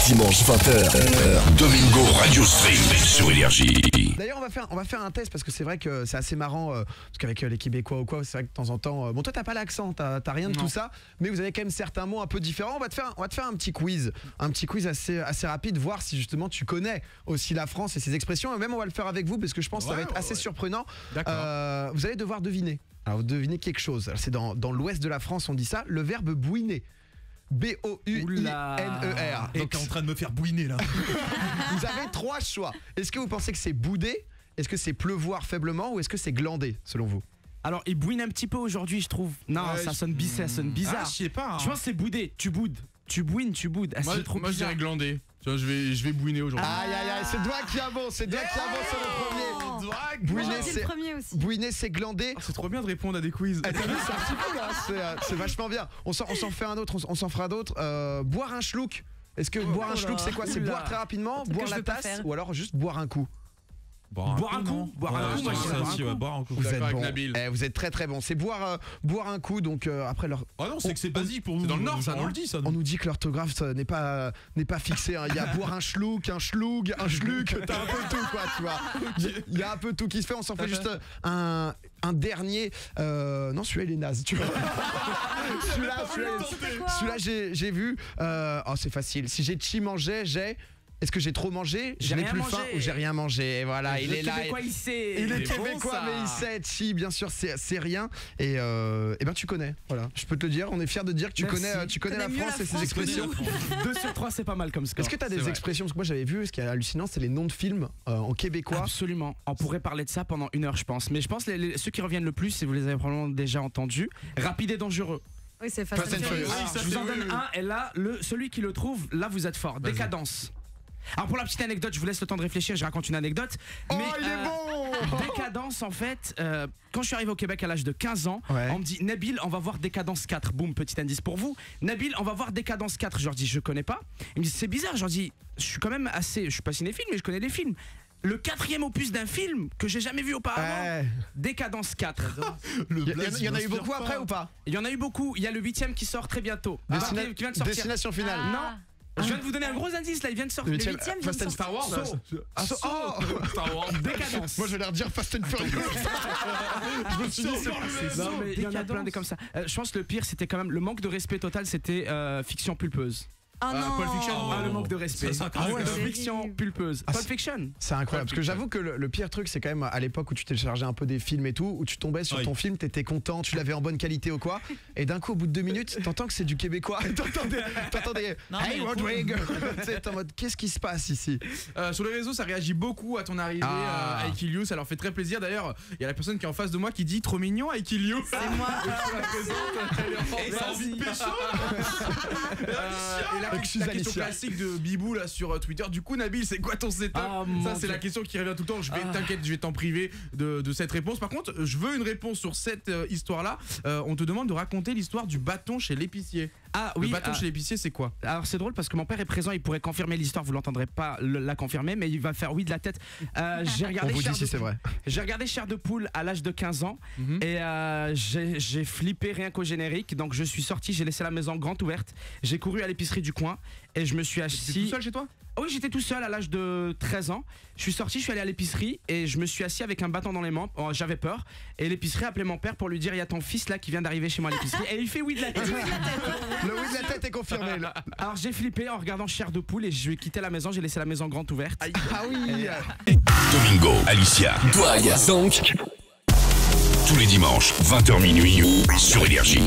dimanche 20h. Domingo Radio Stream sur Énergie. D'ailleurs, on va faire un test parce que c'est vrai que c'est assez marrant. Parce qu'avec les Québécois ou quoi, c'est vrai que de temps en temps. Bon, toi, t'as pas l'accent, t'as rien de tout ça. Mais vous avez quand même certains mots un peu différents. On va te faire un petit quiz. Un petit quiz assez rapide, voir si justement tu connais aussi la France et ses expressions. Et même, on va le faire avec vous parce que je pense que ça va être assez surprenant. D'accord. Vous allez devoir deviner. Alors, vous devinez quelque chose. C'est dans l'ouest de la France, on dit ça. Le verbe bouiner. B-O-U-I-N-E-R. Et t'es en train de me faire bouiner là. Vous avez 3 choix. Est-ce que vous pensez que c'est bouder? Est-ce que c'est pleuvoir faiblement? Ou est-ce que c'est glander, selon vous? Alors, il bouine un petit peu aujourd'hui, je trouve. Non, ça sonne bizarre. Ah, je sais pas. Je pense que c'est bouder. Tu boudes. Tu bouines, tu boudes. Ah, Moi, je dirais glander. Tu vois, je vais bouiner aujourd'hui. Aïe aïe aïe, c'est toi qui a bon, c'est toi qui a bon sur le premier. Bouiner, c'est glander. C'est trop bien de répondre à des quiz. T'as vu, c'est un petit peu là, c'est vachement bien. On s'en fait un autre, on s'en fera d'autres. Boire un schluck. Est-ce que boire un schluck, c'est quoi? C'est boire très rapidement, boire la tasse, ou alors juste boire un coup? Boire un coup. Boire un coup, moi je dirais boire un coup. Vous êtes bon. Vous êtes très très bon. C'est boire un coup, donc après leur. Ah non, c'est que c'est basique pour vous. C'est dans le Nord, ça, on le dit ça. On nous dit que l'orthographe n'est pas fixé. Il y a boire un schluck, un schloug, un schluck. T'as un peu tout quoi, tu vois. Il y a un peu tout qui se fait. On s'en fait juste un dernier. Non, celui-là il est naze. Tu vois. Celui-là j'ai vu. Oh c'est facile. Si j'ai chi mangé, j'ai. Est-ce que j'ai trop mangé? Je n'ai plus faim ou j'ai rien mangé? Et voilà, il est là. Québécois, il sait. Il est québécois, mais il sait. Chi, bien sûr, c'est rien. Et ben tu connais. Voilà, je peux te le dire. On est fiers de dire que tu connais la France et ses expressions. 2 sur 3, c'est pas mal comme score. Est-ce que tu as des expressions? Parce que moi j'avais vu, ce qui est hallucinant, c'est les noms de films en québécois. Absolument. On pourrait parler de ça pendant 1 heure, je pense. Mais je pense que ceux qui reviennent le plus, et vous les avez probablement déjà entendus, rapide et dangereux. Oui, c'est Fast and Furious. Je vous en donne un, et là, celui qui le trouve, là vous êtes fort. Décadence. Alors pour la petite anecdote, je vous laisse le temps de réfléchir, je raconte une anecdote. Oh, il est bon. Décadence en fait, quand je suis arrivé au Québec à l'âge de 15 ans, on me dit Nabil, on va voir Décadence 4. Boum, petit indice pour vous. Nabil, on va voir Décadence 4. Je leur dis, je connais pas. Ils me disent, c'est bizarre. Je leur dis, je suis quand même assez. Je suis pas cinéphile, mais je connais des films. Le 4e opus d'un film que j'ai jamais vu auparavant. Décadence 4. Il y en a eu beaucoup après ou pas? Il y en a eu beaucoup. Il y a le 8e qui sort très bientôt. Qui vient de sortir. Destination finale. Non. Je viens de vous donner un gros indice là, il vient de sortir. Le 8e Fast and Star Wars. Star Wars. Décadence. Moi je vais leur dire Fast and Furious. Je me suis dit non, mais il y en a plein des comme ça. Je pense que le pire c'était quand même le manque de respect total, c'était Fiction pulpeuse. Ah non. Pulp Fiction. Le manque de respect. Fiction pulpeuse. Pulp Fiction. C'est incroyable parce que j'avoue que le pire truc c'est quand même à l'époque où tu téléchargeais un peu des films et tout, où tu tombais sur ton film, t'étais content, tu l'avais en bonne qualité ou quoi, et d'un coup au bout de 2 minutes t'entends que c'est du québécois. T'entends des Hey Rodrigue. T'es en mode qu'est-ce qui se passe ici? Sur les réseaux ça réagit beaucoup à ton arrivée à I Kill You, ça leur fait très plaisir. D'ailleurs il y a la personne qui est en face de moi qui dit trop mignon I Kill You. C'est moi. Et ça a envie de pécho. La question classique de Bibou là sur Twitter. Du coup Nabil, c'est quoi ton setup? Ça c'est la question qui revient tout le temps. T'inquiète, je vais t'en priver de cette réponse. Par contre, je veux une réponse sur cette histoire là. On te demande de raconter l'histoire du bâton chez l'épicier. Ah oui, le bâton chez l'épicier, c'est quoi? Alors c'est drôle parce que mon père est présent, il pourrait confirmer l'histoire, vous l'entendrez pas la confirmer, mais il va faire oui de la tête. J'ai regardé. On vous dit si c'est vrai. J'ai regardé Chair de poule à l'âge de 15 ans et j'ai flippé rien qu'au générique. Donc je suis sorti, j'ai laissé la maison grande ouverte, j'ai couru à l'épicerie du coin et je me suis assis. T'étais tout seul chez toi? Oui, j'étais tout seul à l'âge de 13 ans. Je suis sorti, je suis allé à l'épicerie et je me suis assis avec un bâton dans les mains. J'avais peur. Et l'épicerie a appelé mon père pour lui dire il y a ton fils là qui vient d'arriver chez moi à l'épicerie. Et il fait oui de la tête. Le oui de la tête est confirmé là. Alors j'ai flippé en regardant Chair de poule et je vais quitter la maison. J'ai laissé la maison grande ouverte. Ah oui. Domingo, Alicia, Doig, donc. tous les dimanches 20h minuit sur Énergie.